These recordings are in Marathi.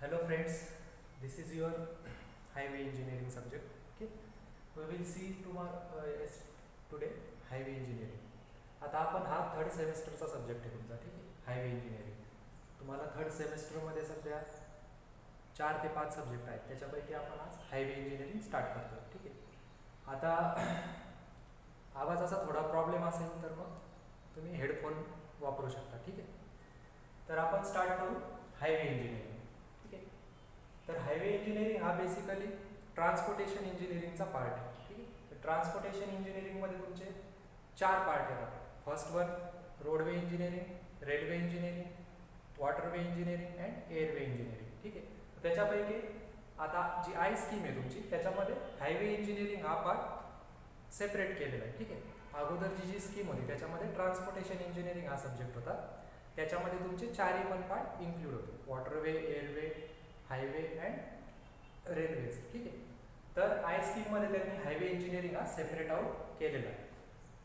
Hello friends, this is your highway engineering subject. Okay, we will see today highway engineering. आता आपण हा थर्ड सेमेस्टरचा सब्जेक्ट आहे तुमचा, ठीक आहे. हायवे इंजिनिअरिंग तुम्हाला थर्ड सेमेस्टरमध्ये सध्या 4 ते 5 सब्जेक्ट आहेत, त्याच्यापैकी आपण आज हायवे इंजिनिअरिंग स्टार्ट करतो, ठीक आहे. आता आवाजाचा थोडा प्रॉब्लेम असेल तर मग तुम्ही हेडफोन वापरू शकता, ठीक आहे. तर आपण स्टार्ट करू हायवे इंजिनिअरिंग, ठीक आहे. तर हायवे इंजिनिअरिंग हा बेसिकली ट्रान्सपोर्टेशन इंजिनिअरिंगचा पार्ट आहे, ठीक आहे. ट्रान्सपोर्टेशन इंजिनिअरिंगमध्ये तुमचे 4 पार्ट येतात. First one roadway engineering, railway engineering, waterway engineering and airway engineering, ठीक आहे. त्याच्यापैकी आता जी आय स्कीम आहे तुमची, त्याच्यामध्ये हायवे इंजिनिअरिंग हा पार्ट सेपरेट केलेला आहे, ठीक आहे. अगोदरची जी स्कीम होती त्याच्यामध्ये ट्रान्सपोर्टेशन इंजिनिअरिंग हा सब्जेक्ट होता, त्याच्यामध्ये तुमचे 4ही पण पार्ट इन्क्लूड होते, waterway, airway, highway and railways, ठीक आहे. तर आय स्कीममध्ये त्यांनी हायवे इंजिनिअरिंग हा सेपरेट आउट केलेला आहे.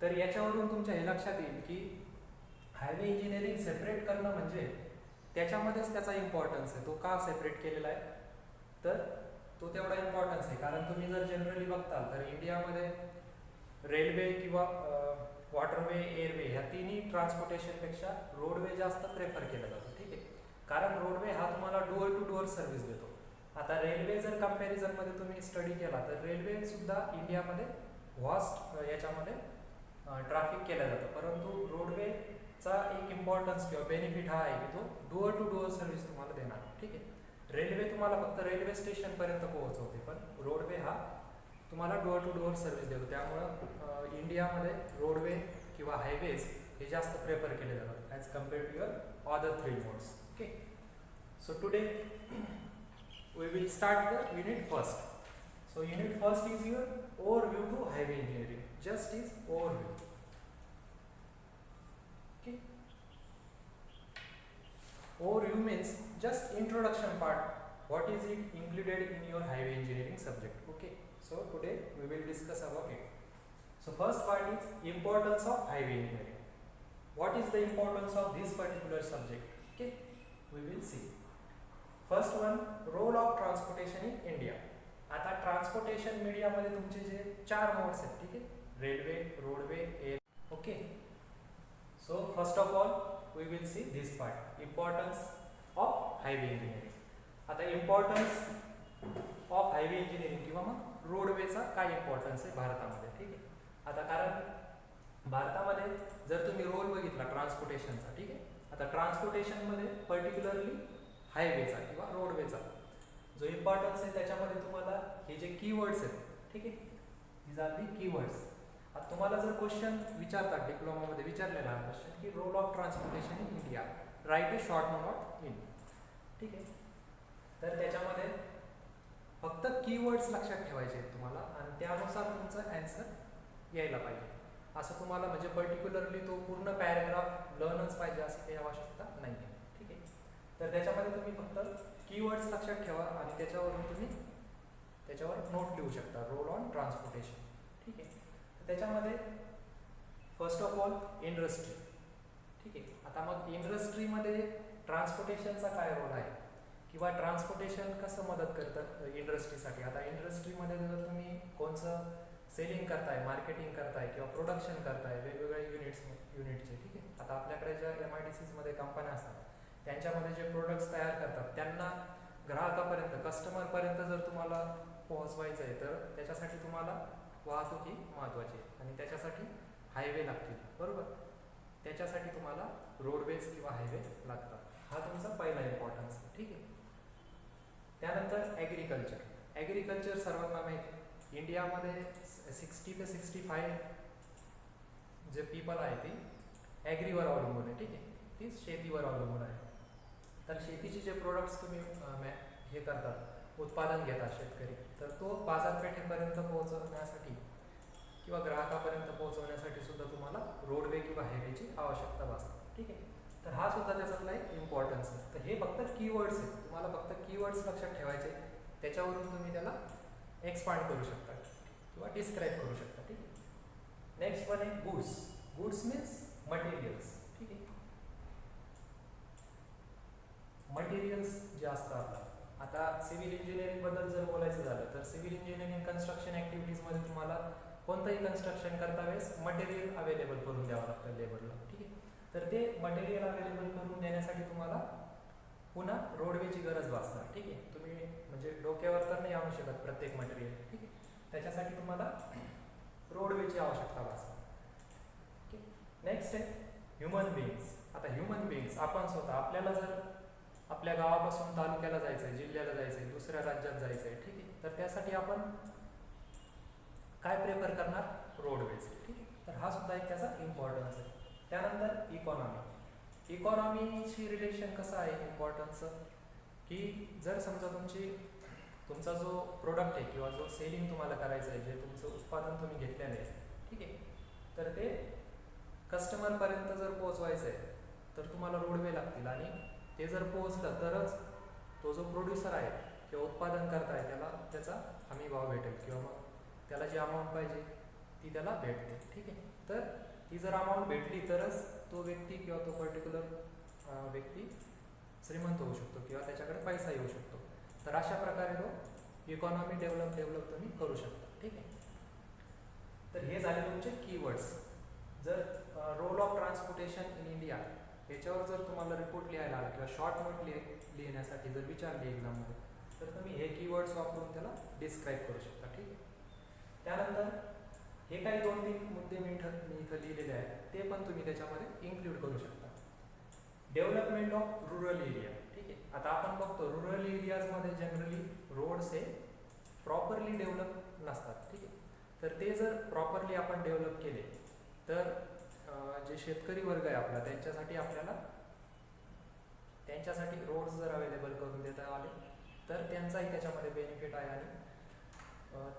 तर याच्यावरून तुमच्या हे लक्षात येईल की हायवे इंजिनिअरिंग सेपरेट करणं म्हणजे त्याच्यामध्येच त्याचा इम्पॉर्टन्स आहे. तो का सेपरेट केलेला आहे, तर तो तेवढा इम्पॉर्टन्स आहे कारण तुम्ही जर जनरली बघताल तर इंडियामध्ये रेल्वे किंवा वॉटरवे, एअरवे ह्या तिन्ही ट्रान्सपोर्टेशनपेक्षा रोडवे जास्त प्रेफर केला जातो, ठीक आहे. कारण रोडवे हा तुम्हाला डोअर टू डोअर सर्व्हिस देतो. आता रेल्वे जर कंपॅरिझनमध्ये तुम्ही स्टडी केला तर रेल्वे सुद्धा इंडियामध्ये व्हास्ट याच्यामध्ये ट्रॅफिक केलं जातं, परंतु रोडवेचा एक इम्पॉर्टन्स किंवा बेनिफिट हा आहे की तो डोअर टू डोअर सर्व्हिस तुम्हाला देणार, ठीक आहे. रेल्वे तुम्हाला फक्त रेल्वे स्टेशनपर्यंत पोहोचवते, पण रोडवे हा तुम्हाला डोअर टू डोअर सर्व्हिस देतो. त्यामुळं इंडियामध्ये रोडवे किंवा हायवेज हे जास्त प्रेफर केले जातात as compare to your other 3 modes, okay. So today we will start the unit first. So unit first is your overview to highway engineering. Just is overview. Okay. Overview means just introduction part. What is it included in your highway engineering subject? Okay. So today we will discuss about it. So first part is importance of highway engineering. What is the importance of this particular subject? Okay. We will see. First one role of transportation in India. आता ट्रान्सपोर्टेशन मीडियामध्ये तुमचे जे 4 मोड्स आहेत, ठीक आहे, railway, roadway, air, okay. So first of all we will see this part, importance of highway engineering. आता इम्पॉर्टन्स ऑफ हायवे इंजिनिअरिंग किंवा मग रोडवेचा काय इम्पॉर्टन्स आहे भारतामध्ये, ठीक आहे. आता कारण भारतामध्ये जर तुम्ही रोल बघितला ट्रान्सपोर्टेशनचा, ठीक आहे, आता ट्रान्सपोर्टेशनमध्ये पर्टिक्युलरली हायवेचा किंवा रोडवेचा जो इम्पॉर्टन्स आहे त्याच्यामध्ये तुम्हाला हे जे कीवर्ड्स आहेत, ठीक आहे, दीज आर दी कीवर्ड्स. आता तुम्हाला जर क्वेश्चन विचारतात डिप्लोमामध्ये विचारलेला हा क्वेश्चन की role of transportation in India, write a short note in, ठीक आहे. तर त्याच्यामध्ये फक्त कीवर्ड्स लक्षात ठेवायचे आहेत तुम्हाला आणि त्यानुसार तुमचं ॲन्सर यायला पाहिजे. असं तुम्हाला म्हणजे पर्टिक्युलरली तो पूर्ण पॅरेग्राफ लर्नच पाहिजे असं काही आवश्यकता नाही आहे, ठीक आहे. तर त्याच्यामध्ये तुम्ही फक्त कीवर्ड्स लक्षात ठेवा आणि त्याच्यावरून तुम्ही त्याच्यावर नोट लिहू शकता, रोल ऑन ट्रान्सपोर्टेशन, ठीक आहे. तर त्याच्यामध्ये फर्स्ट ऑफ ऑल इंडस्ट्री, ठीक आहे. आता मग इंडस्ट्रीमध्ये ट्रान्सपोर्टेशनचा काय रोल आहे किंवा ट्रान्सपोर्टेशन कसं मदत करतं इंडस्ट्रीसाठी. आता इंडस्ट्रीमध्ये जर तुम्ही कोणचं सेलिंग करताय, मार्केटिंग करताय किंवा प्रोडक्शन करताय वेगवेगळ्या युनिटचे, ठीक आहे. आता आपल्याकडे ज्या MIDCsमध्ये कंपन्या असतात त्यांच्यामध्ये जे प्रोडक्ट्स तयार करतात त्यांना ग्राहकापर्यंत, कस्टमरपर्यंत जर तुम्हाला पोहोचवायचं आहे तर त्याच्यासाठी तुम्हाला वाहतूक ही महत्त्वाची आहे आणि त्याच्यासाठी हायवे लागतील, बरोबर. त्याच्यासाठी तुम्हाला रोडवेज किंवा हायवे लागतात. हा तुमचा पहिला इम्पॉर्टन्स आहे, ठीक आहे. त्यानंतर ॲग्रिकल्चर. ॲग्रिकल्चर सर्वांना माहिती आहे इंडियामध्ये 60 ते 65 जे पीपल आहे ती ॲग्रीवर अवलंबून आहे, ठीक आहे, ती शेतीवर अवलंबून आहे. तर शेतीचे जे प्रोडक्ट्स तुम्ही हे करतात, उत्पादन घेतात शेतकरी, तर तो बाजारपेठेपर्यंत पोहोचवण्यासाठी किंवा ग्राहकापर्यंत पोहोचवण्यासाठी सुद्धा तुम्हाला रोडवे किंवा हायवेची आवश्यकता भासते, ठीक आहे. तर हा सुद्धा त्याच्यातला एक इम्पॉर्टन्स आहे. तर हे फक्त कीवर्ड्स आहेत, तुम्हाला फक्त कीवर्ड्स लक्षात ठेवायचे, त्याच्यावरून तुम्ही त्याला एक्सपांड करू शकता किंवा डिस्क्राईब करू शकता, ठीक आहे. नेक्स्ट वन आहे गुड्स. गुड्स मीन्स मटेरियल्स, ठीक आहे. मटेरियल्स जे असतात आता सिव्हिल इंजिनिअरिंग बद्दल जर बोलायचं झालं तर सिव्हिल इंजिनिअरिंग कन्स्ट्रक्शन ॲक्टिव्हिटीजमध्ये तुम्हाला कोणतंही कन्स्ट्रक्शन करता वेळेस मटेरियल अवेलेबल करून द्यावं लागतं लेबरला, ठीक आहे. तर ते मटेरियल अवेलेबल करून देण्यासाठी तुम्हाला पुन्हा रोडवेची गरज भासणार, ठीक आहे. तुम्ही म्हणजे डोक्यावर तर नाही आणू शकत प्रत्येक मटेरियल, ठीक आहे. त्याच्यासाठी तुम्हाला रोडवेची आवश्यकता भासणार, ठीक आहे. नेक्स्ट आहे ह्युमन बिईंग्स. आता ह्युमन बिईंग्स आपण स्वतः, आपल्याला जर आपल्या गावापासून तालुक्याला जायचं आहे, जिल्ह्याला जायचं आहे, दुसऱ्या राज्यात जायचं आहे, ठीक आहे. तर त्यासाठी आपण काय प्रेफर करणार? रोडवेज, ठीक आहे. तर हा सुद्धा एक त्याचा इम्पॉर्टन्स आहे. त्यानंतर इकॉनॉमी. इकॉनॉमीशी रिलेशन कसं आहे इम्पॉर्टन्सचं, की जर समजा तुमचा जो प्रोडक्ट आहे किंवा जो सेलिंग तुम्हाला करायचं आहे, जे तुमचं उत्पादन तुम्ही घेतलेलं आहे, ठीक आहे, तर ते कस्टमरपर्यंत जर पोहोचवायचं आहे तर तुम्हाला रोडवे लागतील. आणि ते जर पोहोचलं तरच तो जो प्रोड्युसर आहे किंवा उत्पादन करता आहे त्याला त्याचा हमी भाव भेटेल किंवा मग त्याला जी अमाऊंट पाहिजे ती त्याला भेटते, ठीक आहे. तर ती जर अमाऊंट भेटली तरच तो व्यक्ती किंवा तो पर्टिक्युलर व्यक्ती श्रीमंत होऊ शकतो किंवा त्याच्याकडे पैसा येऊ शकतो. तर अशा प्रकारे तो इकॉनॉमी डेव्हलप तुम्ही करू शकता, ठीक आहे. तर हे झाले तुमचे कीवर्ड्स. जर role of transportation in India याच्यावर जर तुम्हाला रिपोर्ट लिहायला आला किंवा शॉर्ट नोट लिहिण्यासाठी जर विचारली एक्झाममध्ये तर तुम्ही हे कीवर्ड्स वापरून त्याला डिस्क्राईब करू शकता, ठीक आहे. त्यानंतर हे काही 2-3 मुद्दे मी इथं लिहिलेले आहेत ते पण तुम्ही त्याच्यामध्ये इन्क्लूड करू शकता. डेव्हलपमेंट ऑफ रुरल एरिया, ठीक आहे. आता आपण बघतो रुरल एरियाजमध्ये जनरली रोड्स हे प्रॉपरली डेव्हलप नसतात, ठीक आहे. तर ते जर प्रॉपरली आपण डेव्हलप केले तर जे शेतकरी वर्ग आहे आपला त्यांच्यासाठी रोड्स जर अवेलेबल करून देता आले तर त्यांचाही त्याच्यामध्ये बेनिफिट आहे आणि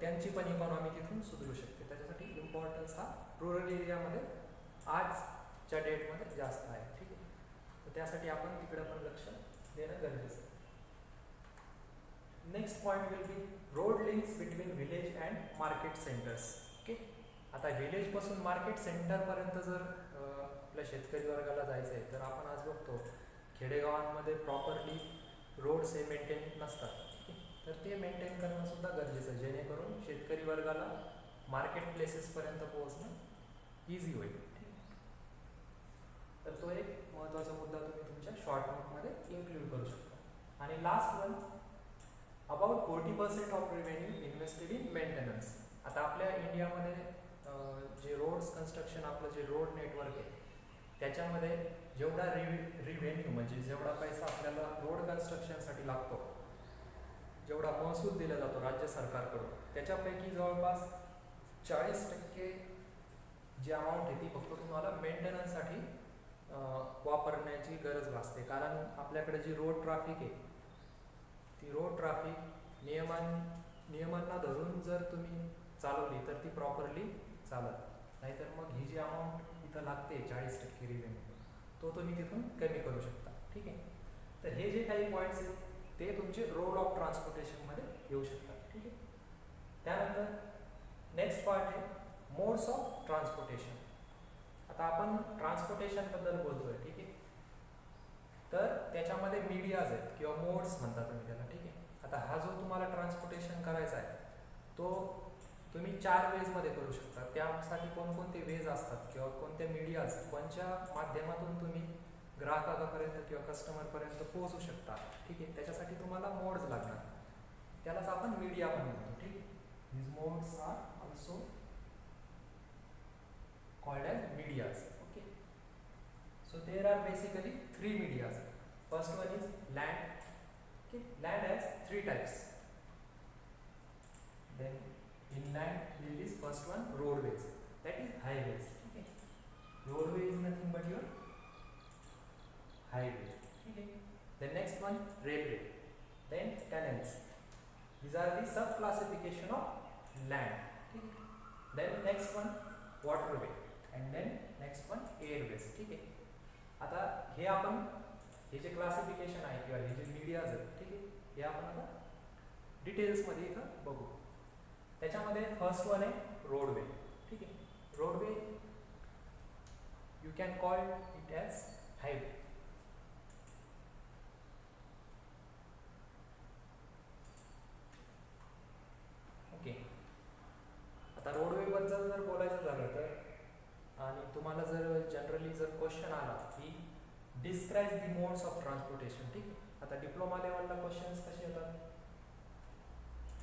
त्यांची पण इकॉनॉमी तिथून सुधरू शकते. त्याच्यासाठी इम्पॉर्टन्स हा रुरल एरियामध्ये आजच्या डेटमध्ये जास्त आहे, ठीक आहे. तर त्यासाठी आपण तिकडे पण लक्ष देणं गरजेचं आहे. Next point will be road links between village and market centres, okay. आता विलेजपासून मार्केट सेंटरपर्यंत जर आपल्या शेतकरी वर्गाला जायचं आहे तर आपण आज बघतो खेडेगावांमध्ये प्रॉपरली रोड्स हे मेंटेन नसतात, ठीक आहे. तर ते मेंटेन करणं सुद्धा गरजेचं आहे जेणेकरून शेतकरी वर्गाला मार्केट प्लेसेसपर्यंत पोहोचणं इझी होईल, ठीक आहे. तर तो एक महत्त्वाचा मुद्दा तुम्ही तुमच्या शॉर्ट नोटमध्ये इन्क्लूड करू शकता. आणि last one, about 40% of revenue invested in maintenance. आता आपल्या इंडियामध्ये जे रोड्स कन्स्ट्रक्शन आपलं जे रोड नेटवर्क आहे त्याच्यामध्ये जेवढा रिव्हेन्यू म्हणजे जेवढा पैसा आपल्याला रोड कन्स्ट्रक्शनसाठी लागतो, जेवढा महसूल दिला जातो राज्य सरकारकडून, त्याच्यापैकी जवळपास 40% जी अमाऊंट आहे ती फक्त तुम्हाला मेंटेनन्ससाठी वापरण्याची गरज भासते. कारण आपल्याकडे जी रोड ट्रॅफिक आहे ती रोड ट्रॅफिक नियमांना धरून जर तुम्ही चालवली तर ती प्रॉपरली चालत, नाहीतर मग ही जी अमाऊंट इथं लागते 40% रिव्हेन्यू तो तुम्ही तिथून कमी करू शकता, ठीक आहे. तर हे जे काही पॉईंट्स आहेत ते तुमचे रोड ऑफ ट्रान्सपोर्टेशनमध्ये येऊ शकतात, ठीक आहे. त्यानंतर नेक्स्ट पार्ट आहे मोड्स ऑफ ट्रान्सपोर्टेशन. आता आपण ट्रान्सपोर्टेशनबद्दल बोलतोय, ठीक आहे. तर त्याच्यामध्ये मीडियाज आहेत किंवा मोड्स म्हणतात तुम्ही त्याला, ठीक आहे. आता हा जो तुम्हाला ट्रान्सपोर्टेशन करायचा आहे तो तुम्ही 4 वेजमध्ये करू शकता. त्यासाठी कोणकोणते वेज असतात किंवा कोणत्या मीडियाज कोणत्या माध्यमातून तुम्ही ग्राहकापर्यंत किंवा कस्टमरपर्यंत पोहोचू शकता, ठीक आहे. त्याच्यासाठी तुम्हाला मोड्स लागणार, त्यालाच आपण मीडिया पण म्हणतो, ठीक आहे. these modes are also called as medias, okay. So there are basically 3 medias. First one is land, okay. Land has 3 types. Then inland there is first one roadways, that is highways, okay. Roadway is nothing but your highway, okay. The next one railway, then tunnels. These are the sub classification of land, okay. Then next one waterway and then next one airways, ठीक आहे. आता हे आपण हे जे क्लासिफिकेशन आहे किंवा हे जे मीडियाज आहेत, ठीक आहे, हे आपण आता डिटेल्समध्ये इथं बघू. त्याच्यामध्ये फर्स्ट वन आहे रोडवे, ठीक आहे. Roadway you can call it as highway. The modes of transportation. ठीक आहे. आता डिप्लोमा लेवलला क्वेश्चन्स कसे येतात,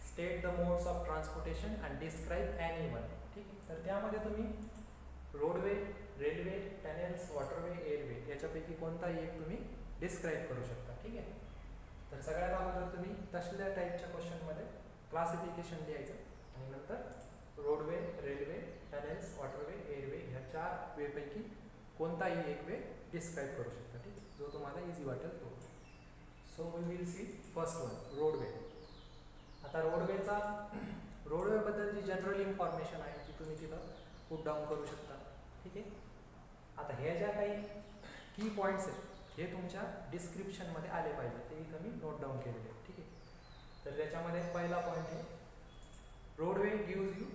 state the modes of transportation and describe any one. ठीक आहे. तर त्यामध्ये तुम्ही roadway, railway, tunnels, waterway, airway याच्यापैकी कोणताही एक तुम्ही डिस्क्राईब करू शकता. ठीक आहे. तर सगळ्यात अगोदर तुम्ही तसल्या टाईपच्या क्वेश्चनमध्ये क्लासिफिकेशन लिहायचं आणि नंतर roadway, railway, tunnels, waterway, airway ह्या 4 वेपैकी कोणताही एक वे डिस्क्राईब करू शकता. ठीक आहे. जो तुम्हाला इझी वाटेल तो. So we will see first one, roadway. आता रोडवेबद्दल जी जनरल इन्फॉर्मेशन आहे ती तुम्ही तिथं पुट डाऊन करू शकता. ठीक आहे. आता ह्या ज्या काही की पॉईंट्स आहेत हे तुमच्या डिस्क्रिप्शनमध्ये आले पाहिजे, ते तुम्ही नोट डाऊन केलेले आहेत. ठीक आहे. तर त्याच्यामध्ये पहिला पॉईंट आहे, roadway gives you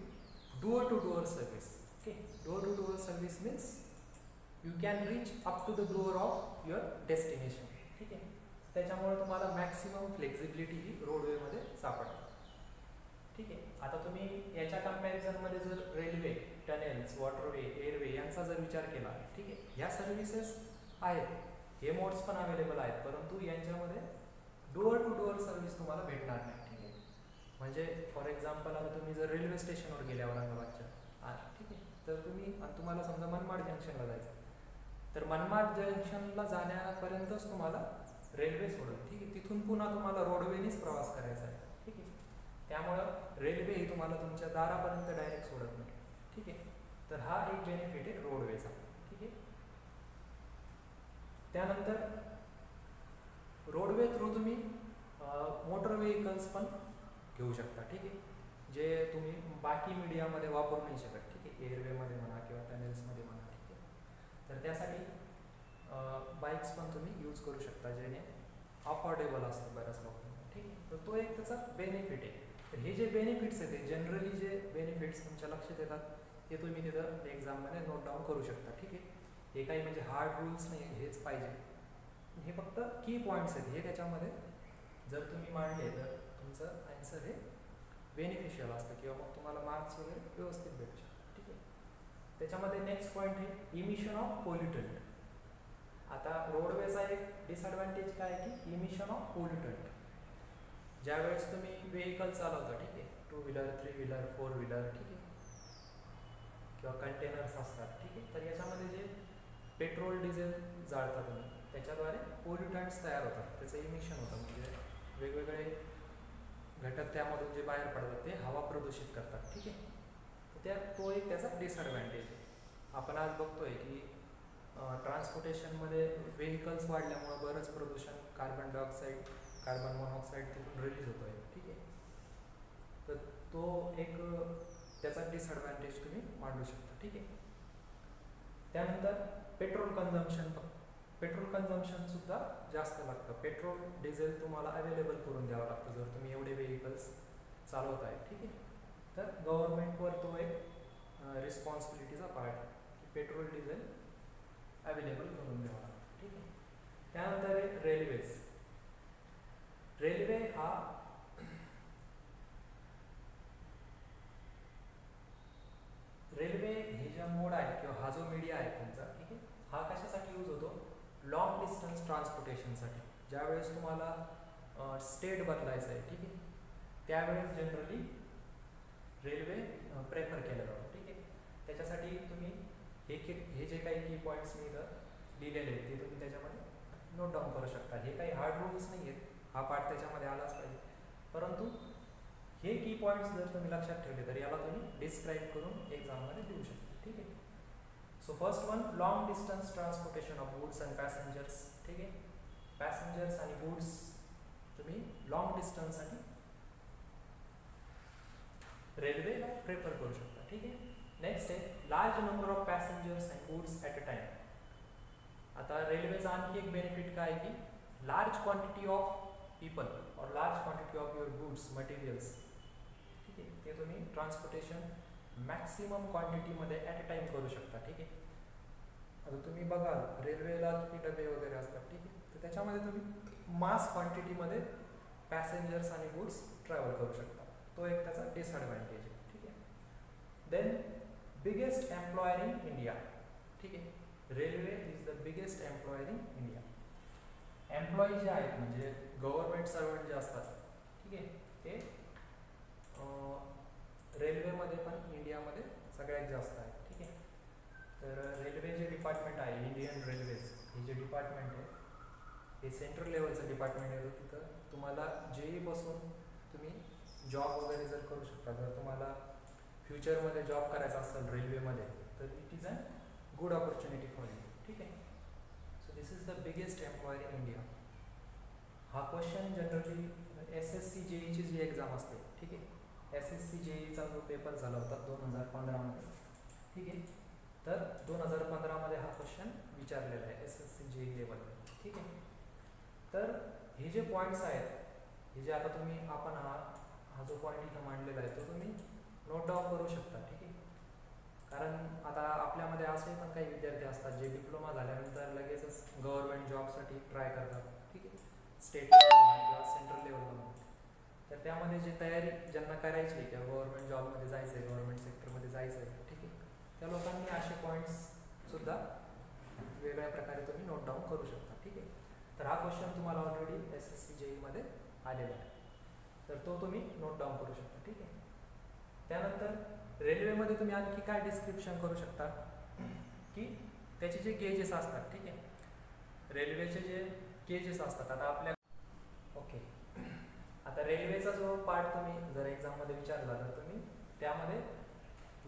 door to door service. Okay. Door to door service means you can reach up to the door of your destination. ठीक आहे. त्याच्यामुळे तुम्हाला मॅक्सिमम फ्लेक्झिबिलिटी ही रोडवेमध्ये सापडते. ठीक आहे. आता तुम्ही याच्या कम्पॅरिझनमध्ये जर रेल्वे, टनेल्स, वॉटरवे, एअरवे यांचा जर विचार केला, ठीक आहे, ह्या सर्व्हिसेस आहेत, हे मोड्स पण अवेलेबल आहेत, परंतु यांच्यामध्ये डोअर टू डोअर सर्व्हिस तुम्हाला भेटणार नाही. ठीक आहे. म्हणजे फॉर एक्झाम्पल आता तुम्ही जर रेल्वे स्टेशनवर गेल्या औरंगाबादच्या, ठीक आहे, तर तुम्हाला समजा मनमाड जंक्शनला जायचं, तर मनमाड जंक्शनला जाण्यापर्यंतच तुम्हाला रेल्वे सोडेल. ठीक आहे. तिथून पुन्हा तुम्हाला रोडवेनीच प्रवास करायचा आहे. ठीक आहे. त्यामुळं रेल्वे ही तुम्हाला तुमच्या दारापर्यंत डायरेक्ट सोडत नाही. ठीक आहे. तर हा एक बेनिफिट आहे रोडवेचा. ठीक आहे. त्यानंतर रोडवे थ्रू तुम्ही मोटर व्हेकल्स पण घेऊ शकता. ठीक आहे. जे तुम्ही बाकी मीडियामध्ये वापरू नाही शकत. ठीक आहे. एअरवेमध्ये म्हणा किंवा टनेल्समध्ये म्हणा. ठीक आहे. तर त्यासाठी बाईक्स पण तुम्ही यूज करू शकता, जेणे अफोर्डेबल असतं बऱ्याच लोकांना. ठीक आहे. तर तो एक त्याचा बेनिफिट आहे. तर हे जे बेनिफिट्स आहेत, ते जनरली जे बेनिफिट्स तुमच्या लक्षात येतात ते तुम्ही तिथं एक्झाममध्ये नोट डाऊन करू शकता. ठीक आहे. हे काही म्हणजे हार्ड रूल्स नाही, हेच पाहिजे, हे फक्त की पॉईंट्स आहेत. हे त्याच्यामध्ये जर तुम्ही मांडले तर तुमचं आन्सर हे बेनिफिशियल असतं किंवा मग तुम्हाला मार्क्स वगैरे व्यवस्थित भेटू शकतात. ठीक आहे. त्याच्यामध्ये नेक्स्ट पॉईंट आहे इमिशन ऑफ पोल्युटंट. आता रोडवेचा एक डिसएडव्हान्टेज काय आहे की इमिशन ऑफ पोल्युटंट. ज्यावेळेस तुम्ही व्हेकल चालवता, ठीक आहे, 2 व्हीलर, 3 व्हीलर, 4 व्हीलर, ठीक आहे, किंवा कंटेनर्स असतात. ठीक आहे. तर याच्यामध्ये जे पेट्रोल, डिझेल जाळता तुम्ही, त्याच्याद्वारे पोल्युटंट्स तयार होतात, त्याचं इमिशन होतं. म्हणजे वेगवेगळे घटक त्यामधून जे बाहेर पडतात ते हवा प्रदूषित करतात. ठीक आहे. तर तो एक त्याचा डिसएडव्हान्टेज आहे. आपण आज बघतोय की ट्रान्सपोर्टेशनमध्ये व्हेकल्स वाढल्यामुळे बरंच प्रदूषण, कार्बन डायऑक्साईड, कार्बन मोनॉक्साईड तिथून रिलीज होतो आहे. ठीक आहे. तर तो एक त्याचा डिसएडव्हान्टेज तुम्ही मांडू शकता. ठीक आहे. त्यानंतर पेट्रोल कन्झम्पशन सुद्धा जास्त लागतं. पेट्रोल, डिझेल तुम्हाला अवेलेबल करून द्यावं लागतं जर तुम्ही एवढे व्हेकल्स चालवत आहे. ठीक आहे. तर गव्हर्नमेंटवर तो एक रिस्पॉन्सिबिलिटीचा पार्ट आहे की पेट्रोल, डिझेल अवेलेबल करून द्यावं लागतं. ठीक आहे. त्यानंतर आहे रेल्वेज. रेल्वे हे ज्या मोड आहे किंवा हा जो मीडिया आहे तुमचा, ठीक आहे, हा कशासाठी यूज होतो, लॉंग डिस्टन्स ट्रान्सपोर्टेशनसाठी. ज्यावेळेस तुम्हाला स्टेट बदलायचं आहे, ठीक आहे, त्यावेळेस जनरली रेल्वे प्रेफर केलं जातं. ठीक आहे. त्याच्यासाठी तुम्ही हे जे काही की पॉईंट्स मी इथं लिहिलेले आहेत ते तुम्ही त्याच्यामध्ये नोट डाऊन करू शकता. हे काही हार्ड रूल्स नाही आहेत, हा पार्ट त्याच्यामध्ये आलाच पाहिजे, परंतु हे की पॉईंट्स जर तुम्ही लक्षात ठेवले तर याला तुम्ही डिस्क्राईब करून एक्झाममध्ये देऊ शकता. ठीक आहे. So first one, long distance transportation of goods and passengers. ठीक आहे. पॅसेंजर्स आणि गुड्स तुम्ही लॉंग डिस्टन्ससाठी रेल्वेला प्रेफर करू शकता. ठीक आहे. नेक्स्ट आहे large number of passengers and goods at a time. आता रेल्वेचा आणखी एक बेनिफिट काय आहे की लार्ज क्वांटिटी ऑफ पीपल और large quantity of your goods, materials, ठीक आहे, ते तुम्ही ट्रान्सपोर्टेशन मॅक्सिमम क्वांटिटीमध्ये ॲट अ टाइम करू शकता. ठीक आहे. आता तुम्ही बघाल रेल्वेला किती डबे वगैरे असतात, ठीक आहे, तर त्याच्यामध्ये तुम्ही मास क्वांटिटीमध्ये पॅसेंजर्स आणि गुड्स ट्रॅव्हल करू शकता. तो एक त्याचा डिसएडव्हान्टेज आहे. ठीक आहे. Then biggest employer in India. ठीक आहे. Railway is the biggest employer in India. Employee जे आहेत म्हणजे गव्हर्नमेंट सर्वंट जे असतात, ठीक आहे, ते रेल्वेमध्ये पण इंडियामध्ये सगळ्यात जास्त आहे, ठीक आहे. तर रेल्वे जे डिपार्टमेंट आहे, इंडियन रेल्वेज हे जे डिपार्टमेंट आहे, हे सेंट्रल लेवलचं डिपार्टमेंट आहे. तिथं तुम्हाला जेई पासून तुम्ही जॉब वगैरे जर करू शकता, जर तुम्हाला फ्युचरमध्ये जॉब करायचा असेल रेल्वेमध्ये, तर it is a good opportunity for you, ठीक आहे. So this is the biggest employer in India. हा क्वेश्चन जनरली SSC जेईची जी एक्झाम असते, ठीक आहे, SSC जेईचा जो पेपर झाला होता 2015 मध्ये, ठीक आहे, तर 2015 मध्ये हा क्वेश्चन विचारलेला आहे SSC जेई लेवल, ठीक आहे. तर हे जे पॉईंट्स आहेत, हे जे आता तुम्ही आपण हा जो पॉईंट इथं मांडलेला आहे तो तुम्ही नोट डाऊन करू शकता, ठीक आहे. कारण आता आपल्यामध्ये असे पण काही विद्यार्थी असतात जे डिप्लोमा झाल्यानंतर लगेचच गव्हर्नमेंट जॉबसाठी ट्राय करतात, ठीक आहे, स्टेट लेवल किंवा सेंट्रल लेवलला. तर त्यामध्ये जी तयारी ज्यांना करायची आहे किंवा गव्हर्नमेंट जॉबमध्ये जायचं आहे, गव्हर्नमेंट सेक्टरमध्ये जायचं आहे, ठीक आहे, त्या लोकांनी असे पॉईंट्ससुद्धा वेगळ्या प्रकारे तुम्ही नोट डाऊन करू शकता, ठीक आहे. तर हा क्वेश्चन तुम्हाला ऑलरेडी SSC जेईमध्ये आलेला आहे, तर तो तुम्ही नोट डाऊन करू शकता, ठीक आहे. त्यानंतर रेल्वेमध्ये तुम्ही आणखी काय डिस्क्रिप्शन करू शकता की त्याचे जे गेजेस असतात, ठीक आहे, रेल्वेचे जे गेजेस असतात. आता आपल्या ओके, आता रेल्वेचा जो पार्ट तुम्ही जर एक्झाममध्ये विचारला तर तुम्ही त्यामध्ये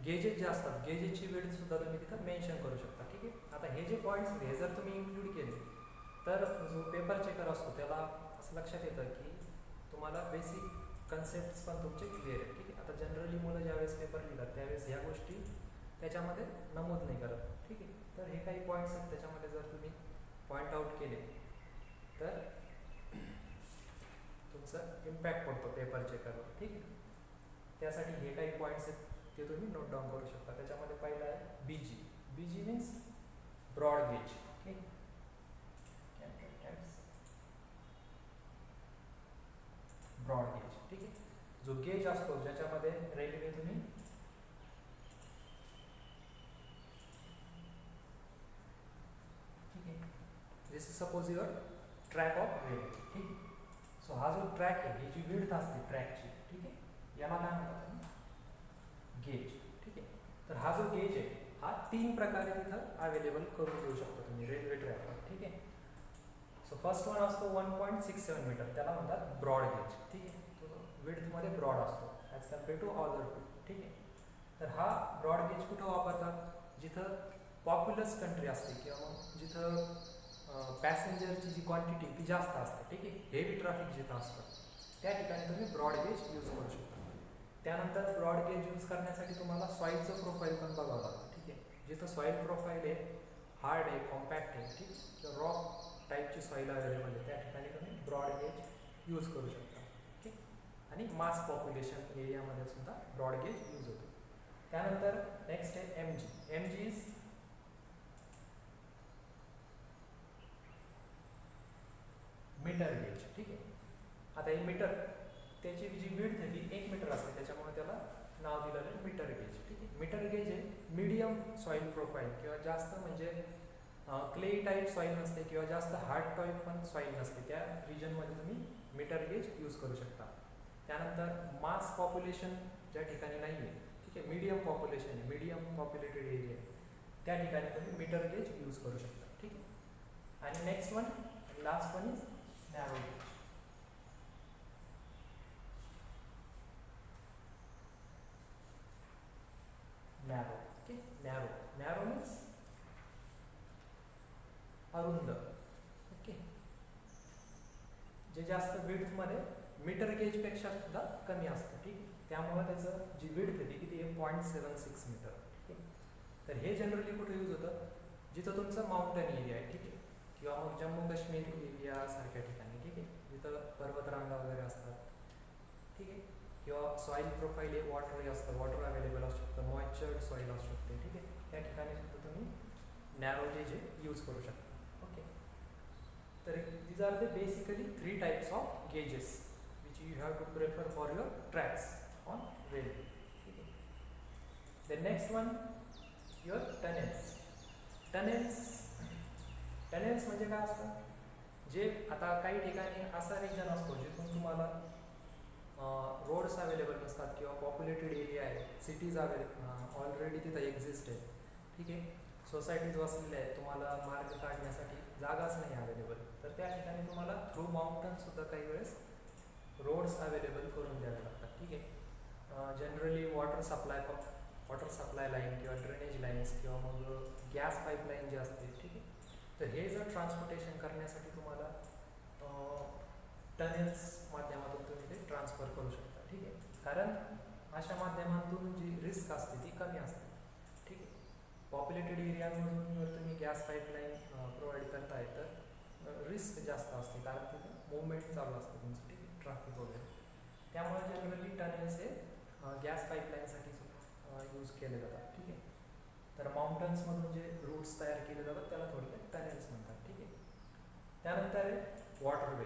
गेजेस जे असतात, गेजेसची विड्थ सुद्धा तुम्ही तिथं मेन्शन करू शकता, ठीक आहे. आता हे जे पॉईंट्स हे जर तुम्ही इन्क्लूड केले तर जो पेपर चेकर असतो त्याला असं लक्षात येतं की तुम्हाला बेसिक कन्सेप्ट्स पण तुमचे क्लिअर आहे, ठीक आहे. आता जनरली मुलं ज्यावेळेस पेपर लिहितात त्यावेळेस ह्या गोष्टी त्याच्यामध्ये नमूद नाही करत, ठीक आहे. तर हे काही पॉईंट्स आहेत, त्याच्यामध्ये जर तुम्ही पॉईंट आउट केले तर तुमचं इम्पॅक्ट पडतो पेपर चेकरवर, ठीक आहे. त्यासाठी हे काही पॉईंट्स आहेत ते तुम्ही नोट डाऊन करू शकता. त्याच्यामध्ये पहिला आहे BG. BG means broad gauge, ठीक आहे. ब्रॉड गेज, ठीक आहे. जो गेज असतो ज्याच्यामध्ये रेल्वे तुम्ही ठीक आहे, this is suppose your track of railway, ठीक आहे. सो हा जो ट्रॅक आहे, ही जी विड्थ असते ट्रॅकची, ठीक आहे, याला काय म्हणतात गेज, ठीक आहे. तर हा जो गेज आहे हा 3 प्रकारे तिथं अवेलेबल करून देऊ शकता तुम्ही रेल्वे ट्रॅकवर, ठीक आहे. सो फर्स्ट वन असतो 1.67 मीटर, त्याला म्हणतात ब्रॉड गेज, ठीक आहे. तो विड्थमध्ये ब्रॉड असतो as compare to other two, ठीक आहे. तर हा ब्रॉड गेज कुठं वापरतात, जिथं पॉप्युलस कंट्री असते किंवा मग जिथं पॅसेंजरची जी क्वांटिटी ती जास्त असते, ठीक आहे, हेवी ट्रॅफिक जिथं असतं त्या ठिकाणी तुम्ही ब्रॉड गेज यूज करू शकता. त्यानंतर ब्रॉड गेज यूज करण्यासाठी तुम्हाला सॉईलचं प्रोफाईल पण बघावं लागतं, ठीक आहे. जिथं सॉईल प्रोफाईल आहे, हार्ड आहे, कॉम्पॅक्ट आहे, ठीक, किंवा रॉक टाईपची सॉईल अवेलेबल आहे, त्या ठिकाणी तुम्ही ब्रॉड गेज यूज करू शकता, ठीक. आणि मास पॉप्युलेशन एरियामध्ये सुद्धा ब्रॉड गेज यूज होतो. त्यानंतर नेक्स्ट आहे MG. MG is metre gauge, ठीक आहे. आता हे मीटर त्याची जी विड्थ आहे ती 1 मीटर असते, त्याच्यामुळे त्याला नाव दिलेलं आहे मीटर गेज, ठीक आहे. मीटर गेज आहे मीडियम सॉईल प्रोफाईल किंवा जास्त म्हणजे क्ले टाईप सॉईल नसते किंवा जास्त हार्ड टाईप पण सॉईल नसते, त्या रिजनमध्ये तुम्ही मीटर गेज यूज करू शकता. त्यानंतर मास पॉप्युलेशन ज्या ठिकाणी नाही आहे, ठीक आहे, मीडियम पॉप्युलेशन आहे, मीडियम पॉप्युलेटेड एरिया आहे, त्या ठिकाणी तुम्ही मीटर गेज यूज करू शकता, ठीक आहे. आणि next one last one is narrow gauge. Narrow, okay. Narrow means अरुंद, ओके, जे जास्त विड्थमध्ये मीटर गेजपेक्षा सुद्धा कमी असतं, ठीक. त्यामुळे त्याचं जी विड्थ आहे ती किती आहे 0.76 मीटर, ठीक आहे. तर हे जनरली कुठे यूज होतं, जिथं तुमचं माउंटन एरिया आहे, ठीक आहे, किंवा मग जम्मू काश्मीर एरिया सारख्या ठिकाणी, ठीक आहे, जिथं पर्वतरांगा वगैरे असतात, ठीक आहे, किंवा सॉईल प्रोफाईल हे वॉटरही असतं, वॉटर अवेलेबल असू शकतं, मॉइश्चर्ड सॉईल असू शकते, ठीक आहे. त्या ठिकाणी सुद्धा तुम्ही नॅरो गेज यूज करू शकता, ओके. तर these are the basically 3 types of gauges which you have to prefer for your tracks on railway, okay. The next one your tunnels. Tunnels म्हणजे काय असतं, जे आता काही ठिकाणी असा रिजन असतो जिथून तुम्हाला रोड्स अवेलेबल नसतात किंवा पॉप्युलेटेड एरिया आहे, सिटीज ऑलरेडी तिथं एक्झिस्ट आहे, ठीक आहे, सोसायटीज वसलेल्या आहेत, तुम्हाला मार्ग काढण्यासाठी जागाच नाही अवेलेबल, तर त्या ठिकाणी तुम्हाला थ्रू माउंटन्ससुद्धा काही वेळेस रोड्स अवेलेबल करून द्यावे लागतात, ठीक आहे. जनरली वॉटर सप्लाय लाईन किंवा ड्रेनेज लाईन्स किंवा मग गॅस पाईपलाईन जे असते, ठीक आहे, तर हे जर ट्रान्सपोर्टेशन करण्यासाठी तुम्हाला टनेल्स माध्यमातून तुम्ही ते ट्रान्सफर करू शकता, ठीक आहे, कारण अशा माध्यमातून जी रिस्क असते ती कमी असते, ठीक आहे. पॉप्युलेटेड एरियामधून जर तुम्ही गॅस पाईपलाईन प्रोव्हाइड करताय तर रिस्क जास्त असते, कारण तिथे मुवमेंट चालू असते तुमचं, ठीक आहे, ट्रॅफिक वगैरे. त्यामुळे जनरली टनेल्स हे गॅस पाईपलाईनसाठी यूज केले जातात, ठीक आहे. तर माउंटन्समधून जे रूट्स तयार केले जातात त्याला थोडक्यात टनेल्स म्हणतात, ठीक आहे. त्यानंतर आहे वॉटरवे,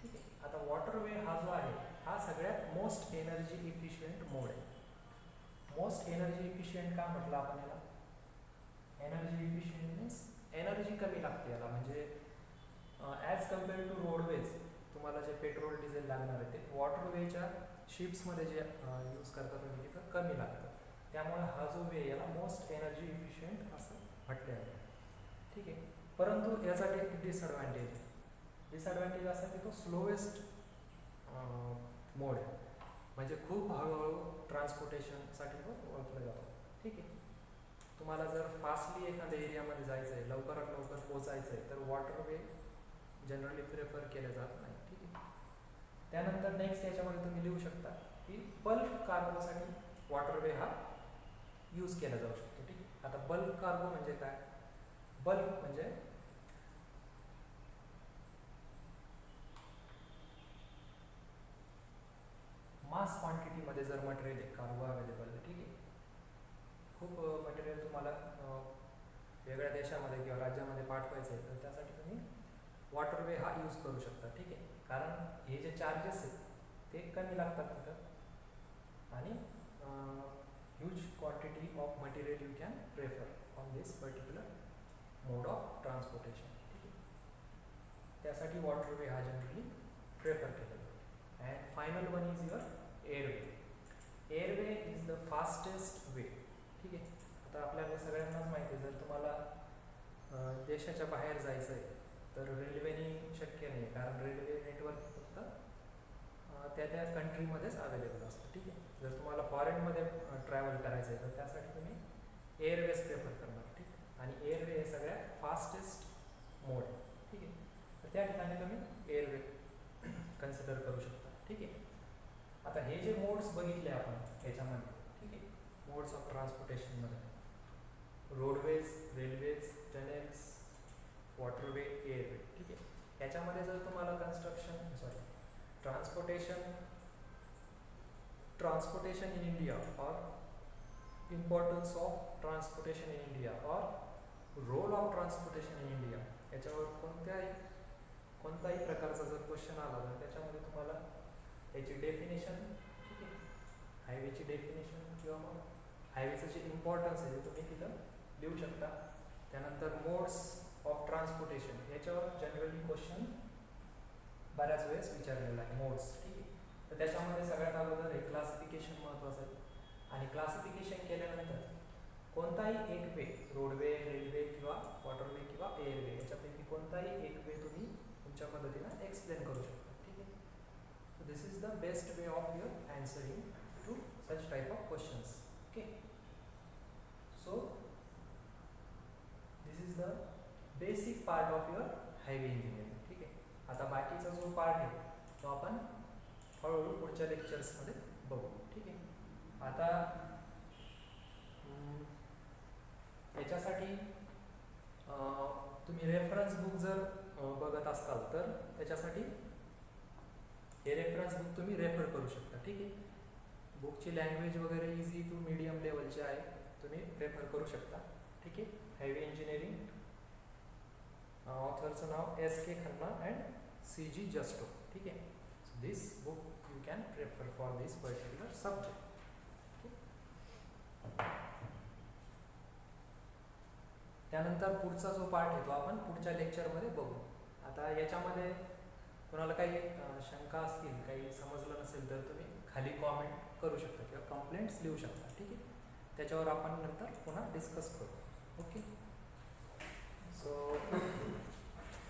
ठीक आहे. आता वॉटरवे हा जो आहे हा सगळ्यात मोस्ट एनर्जी इफिशियंट मोड आहे. मोस्ट एनर्जी इफिशियंट का म्हटलं आपण याला? एनर्जी इफिशियंट मीन्स एनर्जी कमी लागते याला, म्हणजे ॲज कम्पेअर टू रोडवेज तुम्हाला जे पेट्रोल डिझेल लागणार आहे ते वॉटरवेच्या शिप्समध्ये जे यूज करतात तुम्ही तिथं कमी लागतं, त्यामुळे हा जो वे याला मोस्ट एनर्जी इफिशियंट असं म्हटलं आहे, ठीक आहे. परंतु यासाठी एक डिसॲडव्हान्टेज असा की तो स्लोएस्ट मोड आहे, म्हणजे खूप हळूहळू ट्रान्सपोर्टेशनसाठी तो ओळखला जातो, ठीक आहे. तुम्हाला जर फास्टली एखाद्या एरियामध्ये जायचं आहे, लवकरात लवकर पोचायचं आहे, तर वॉटरवे जनरली प्रेफर केले जात नाही, ठीक आहे. त्यानंतर नेक्स्ट याच्यामध्ये तुम्ही लिहू शकता की बल्क कार्गोसाठी वॉटरवे हा यूज केला जाऊ शकतो, ठीक आहे. आता बल्क कार्गो म्हणजे काय? बल्क म्हणजे मास क्वांटिटीमध्ये जर मटेरियल आहे कार्गो अवेलेबल आहे, ठीक आहे, खूप मटेरियल तुम्हाला वेगळ्या देशामध्ये किंवा राज्यामध्ये पाठवायचं आहे, तर त्यासाठी तुम्ही वॉटरवे हा यूज करू शकता, ठीक आहे. कारण हे जे चार्जेस आहेत ते कमी लागतात तिथं आणि huge quantity of material you can prefer on this particular mode of transportation, ठीक आहे. त्यासाठी वॉटरवे हा जनरली प्रेफर केला जातो. And final one is your airway. Airway is the fastest way, ठीक आहे. आता आपल्याला सगळ्यांनाच माहिती आहे, जर तुम्हाला देशाच्या बाहेर जायचं आहे तर रेल्वेने शक्य नाही, कारण रेल्वे नेटवर्क फक्त त्या कंट्रीमध्येच अवेलेबल असतं, ठीक आहे. जर तुम्हाला फॉरेनमध्ये ट्रॅव्हल करायचं आहे तर त्यासाठी तुम्ही एअरवेज प्रेफर करणार, ठीक आहे. आणि एअरवे हे सगळ्यात फास्टेस्ट मोड, ठीक आहे. तर त्या ठिकाणी तुम्ही एअरवे कन्सिडर करू शकता, ठीक आहे. आता हे जे मोड्स बघितले आपण याच्यामध्ये, ठीक आहे, मोड्स ऑफ ट्रान्सपोर्टेशनमध्ये roadways, railways, tunnels, waterway, airway, ठीक आहे. याच्यामध्ये जर तुम्हाला ट्रान्सपोर्टेशन इन इंडिया और importance of transportation in India और role of transportation in India याच्यावर कोणताही प्रकारचा जर क्वेश्चन आला तर त्याच्यामध्ये तुम्हाला याची डेफिनेशन, ठीक आहे, हायवेची डेफिनेशन किंवा मग हायवेचं जे इम्पॉर्टन्स आहे ते तुम्ही तिथं लिहू शकता. त्यानंतर मोड्स ऑफ ट्रान्सपोर्टेशन याच्यावर जनरली क्वेश्चन बऱ्याच वेळेस विचारलेला आहे, मोड्स, ठीक आहे. तर त्याच्यामध्ये सगळ्यात अगोदर हे क्लासिफिकेशन महत्त्वाचं आहे, आणि क्लासिफिकेशन केल्यानंतर कोणताही एक वे, रोडवे, रेल्वे किंवा वॉटरवे किंवा एअरवे याच्यापैकी कोणताही एक वे तुम्ही तुमच्या पद्धतीनं एक्सप्लेन करू शकता, ठीक आहे. So this is the best way of your answering to such type of questions, okay. So this is the basic part of your highway engineering, ठीक आहे. आता बाकीचा जो पार्ट आहे तो आपण हळूहळू पुढच्या लेक्चर्समध्ये बघू, ठीक आहे. आता याच्यासाठी तुम्ही रेफरन्स बुक जर बघत असाल तर त्याच्यासाठी हे रेफरन्स बुक तुम्ही रेफर करू शकता, ठीक आहे. बुकची लँग्वेज वगैरे इझी टू मीडियम लेवलची आहे, तुम्ही रेफर करू शकता, ठीक आहे. हायवे इंजिनिअरिंग, ऑथरचं नाव S.K. Khanna and C.G. Justo, ठीक आहे. So this book you can prefer for this particular subject. त्यानंतर पुढचा जो पार्ट आहे तो आपण पुढच्या लेक्चरमध्ये बघू. आता याच्यामध्ये कोणाला काही शंका असतील, काही समजलं नसेल तर तुम्ही खाली कॉमेंट करू शकता किंवा कंप्लेंट्स लिहू शकता. ठीक आहे, त्याच्यावर आपण नंतर पुन्हा डिस्कस करू. Okay, so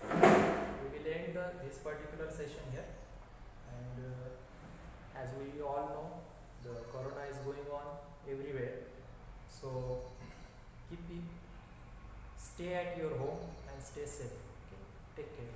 we will end this particular session here, and as we all know, the corona is going on everywhere, so stay at your home and stay safe. Okay, take care.